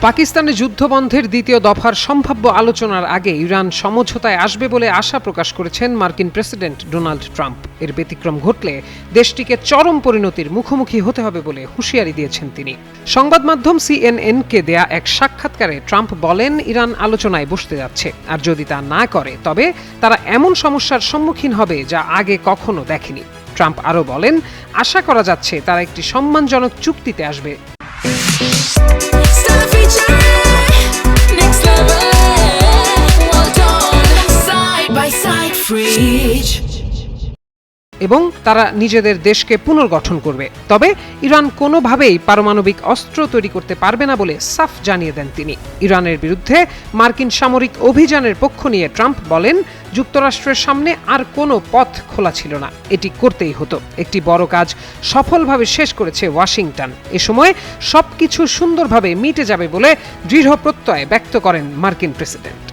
পাকিস্তানে যুদ্ধবন্ধের দ্বিতীয় দফার সম্ভাব্য আলোচনার আগে ইরান সমঝোতায় আসবে বলে আশা প্রকাশ করেছেন মার্কিন প্রেসিডেন্ট ডোনাল্ড ট্রাম্প। এর ব্যতিক্রম ঘটলে দেশটিকে চরম পরিণতির মুখোমুখি হতে হবে বলে হুঁশিয়ারি দিয়েছেন তিনি। সংবাদ মাধ্যম CNN-কে দেয়া এক সাক্ষাৎকারে ট্রাম্প বলেন, ইরান আলোচনায় বসতে যাচ্ছে, আর যদি তা না করে তবে তারা এমন সমস্যার সম্মুখীন হবে যা আগে কখনো দেখেনি। ট্রাম্প আরও বলেন, আশা করা যাচ্ছে তারা একটি সম্মানজনক চুক্তিতে আসবে। এবং তারা নিজেদের দেশকে পুনর্গঠন করবে। তবে ইরান কোনোভাবেই পারমাণবিক অস্ত্র তৈরি করতে পারবে না বলে সাফ জানিয়ে দেন তিনি। ইরানের বিরুদ্ধে মার্কিন সামরিক অভিযানের পক্ষ নিয়ে ট্রাম্প বলেন, যুক্তরাষ্ট্রের সামনে আর কোনো পথ খোলা ছিল না, এটি করতেই হতো। একটি বড় কাজ সফলভাবে শেষ করেছে ওয়াশিংটন। এ সময় সবকিছু সুন্দরভাবে মিটে যাবে বলে দৃঢ় প্রত্যয় ব্যক্ত করেন মার্কিন প্রেসিডেন্ট।